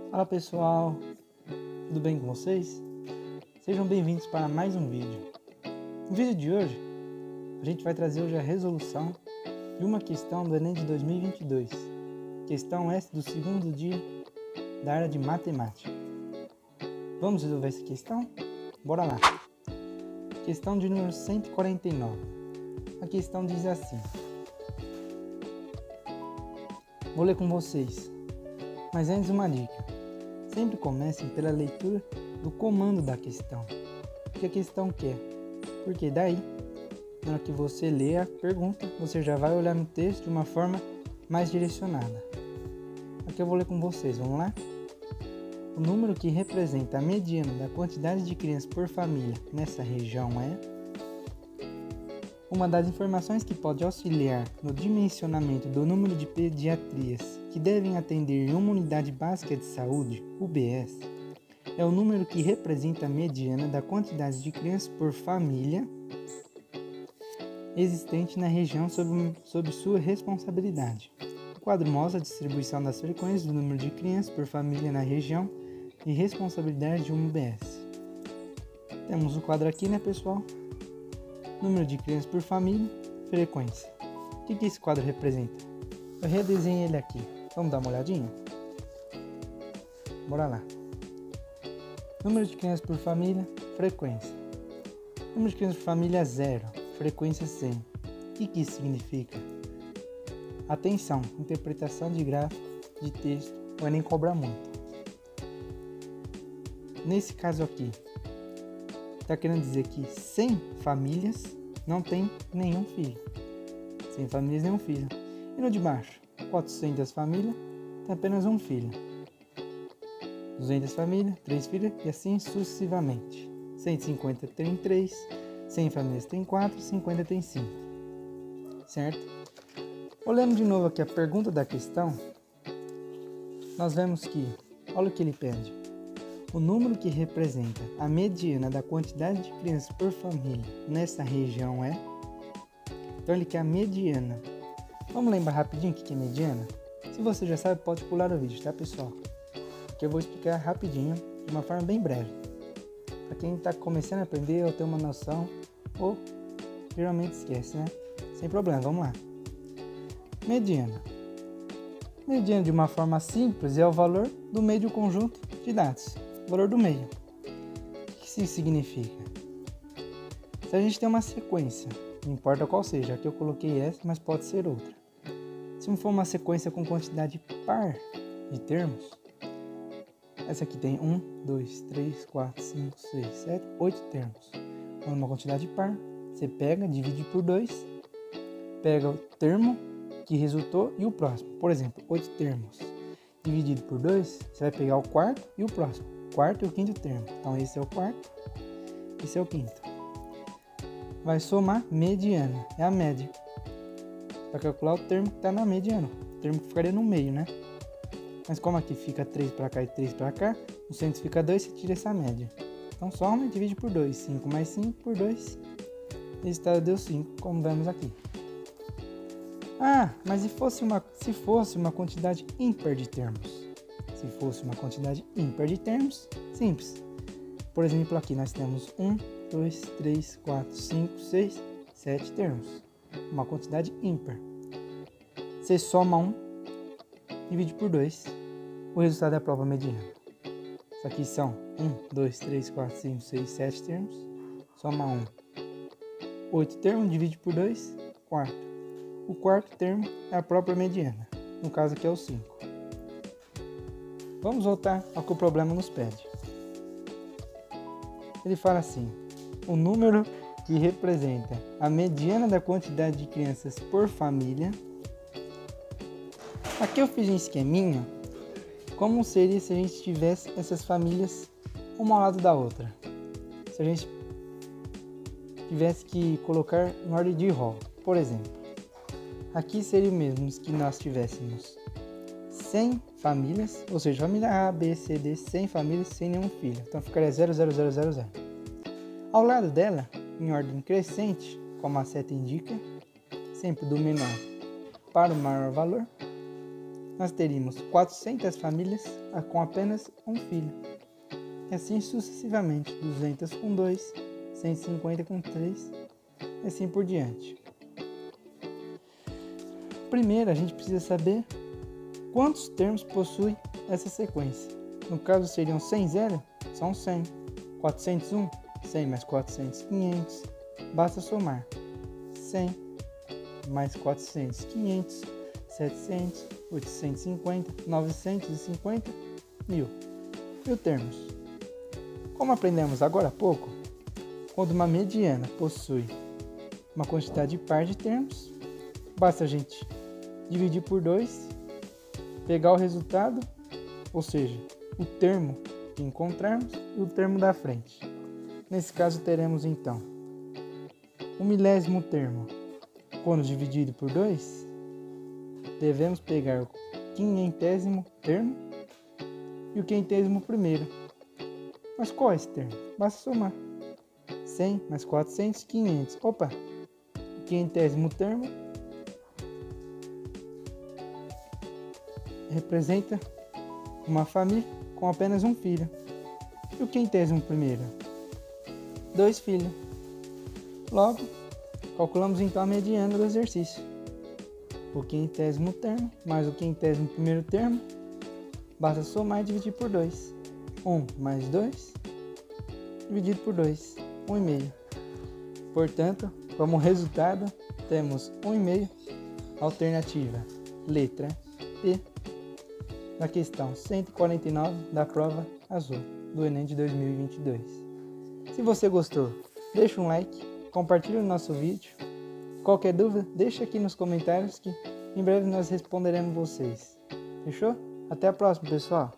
Fala pessoal, tudo bem com vocês? Sejam bem-vindos para mais um vídeo. No vídeo de hoje, a gente vai trazer hoje a resolução de uma questão do Enem de 2022. Questão essa do segundo dia da área de matemática. Vamos resolver essa questão? Bora lá! Questão de número 149. A questão diz assim. Vou ler com vocês, mas antes uma dica. Sempre comecem pela leitura do comando da questão. O que a questão quer? Porque daí, na hora que você lê a pergunta, você já vai olhar no texto de uma forma mais direcionada. Aqui eu vou ler com vocês, vamos lá? O número que representa a mediana da quantidade de crianças por família nessa região é... Uma das informações que pode auxiliar no dimensionamento do número de pediatrias que devem atender em uma unidade básica de saúde, UBS, é o número que representa a mediana da quantidade de crianças por família existente na região sob sua responsabilidade. O quadro mostra a distribuição das frequências do número de crianças por família na região e responsabilidade de uma UBS. Temos o quadro aqui, né, pessoal? Número de crianças por família, frequência. O que esse quadro representa? Eu redesenhei ele aqui. Vamos dar uma olhadinha? Bora lá. Número de crianças por família, frequência. Número de crianças por família 0, frequência 100. O que isso significa? Atenção, interpretação de gráfico, de texto, o Enem cobra muito. Nesse caso aqui, está querendo dizer que 100 famílias não tem nenhum filho. 100 famílias, nenhum filho. E no de baixo, 400 famílias, tem apenas um filho. 200 famílias, 3 filhos e assim sucessivamente. 150 tem 3, 100 famílias tem 4, 50 tem 5. Certo? Olhando de novo aqui a pergunta da questão, nós vemos que, olha o que ele pede. O número que representa a mediana da quantidade de crianças por família nessa região é... Então ele quer a mediana. Vamos lembrar rapidinho o que é mediana? Se você já sabe, pode pular o vídeo, tá, pessoal? Porque eu vou explicar rapidinho, de uma forma bem breve. Para quem está começando a aprender ou ter uma noção, ou geralmente esquece, né? Sem problema, vamos lá. Mediana. Mediana, de uma forma simples, é o valor do meio do conjunto de dados. Valor do meio. O que isso significa? Se a gente tem uma sequência, não importa qual seja, aqui eu coloquei essa, mas pode ser outra. Se for uma sequência com quantidade par de termos, essa aqui tem 1, 2, 3, 4, 5, 6, 7, 8 termos. Quando uma quantidade par, você pega, divide por 2, pega o termo que resultou e o próximo. Por exemplo, 8 termos dividido por 2, você vai pegar o quarto e o próximo. Quarto e o quinto termo. Então esse é o quarto, esse é o quinto. Vai somar mediana, é a média. Para calcular o termo que está na mediana, o termo que ficaria no meio, né? Mas como aqui fica 3 para cá e 3 para cá, no centro fica 2, você tira essa média. Então soma e divide por 2. 5 mais 5 por 2. O resultado deu 5, como vemos aqui. Ah, mas se fosse uma quantidade ímpar de termos? Se fosse uma quantidade ímpar de termos, simples. Por exemplo, aqui nós temos 1, 2, 3, 4, 5, 6, 7 termos. Uma quantidade ímpar. Você soma 1, divide por 2. O resultado é a prova mediana. Isso aqui são 1, 2, 3, 4, 5, 6, 7 termos. Soma 1. 8 termos, divide por 2, quarto. O quarto termo é a própria mediana. No caso aqui é o 5. Vamos voltar ao que o problema nos pede. Ele fala assim, o número que representa a mediana da quantidade de crianças por família. Aqui eu fiz um esqueminha, como seria se a gente tivesse essas famílias uma ao lado da outra. Se a gente tivesse que colocar em ordem de rol, por exemplo. Aqui seria o mesmo que nós tivéssemos 100 famílias, ou seja, família A, B, C, D, 100 famílias sem nenhum filho. Então ficaria 0, 0, 0, 0, 0. Ao lado dela, em ordem crescente, como a seta indica, sempre do menor para o maior valor, nós teríamos 400 famílias com apenas um filho. E assim sucessivamente, 200 com 2, 150 com 3, e assim por diante. Primeiro, a gente precisa saber quantos termos possui essa sequência. No caso, seriam 100 0, são 100. 401, 100 mais 400, 500. Basta somar 100 mais 400, 500, 700, 850, 950, 1000. E os termos? Como aprendemos agora há pouco, quando uma mediana possui uma quantidade par de termos, basta a gente dividir por 2, pegar o resultado, ou seja, o termo que encontrarmos e o termo da frente. Nesse caso teremos então o milésimo termo. Quando dividido por 2, devemos pegar o quinhentésimo termo e o quinhentésimo primeiro. Mas qual é esse termo? Basta somar 100 mais 400, 500. Opa! O quinhentésimo termo representa uma família com apenas um filho. E o quinhentésimo primeiro? 2 filhos. Logo, calculamos então a mediana do exercício. O quinhentésimo termo mais o quinhentésimo primeiro termo, basta somar e dividir por 2. 1 mais 2, dividido por 2, 1,5. Portanto, como resultado, temos 1,5, alternativa letra E, na questão 149 da prova azul do Enem de 2022. Se você gostou, deixa um like, compartilhe o nosso vídeo. Qualquer dúvida, deixa aqui nos comentários que em breve nós responderemos vocês. Fechou? Até a próxima, pessoal!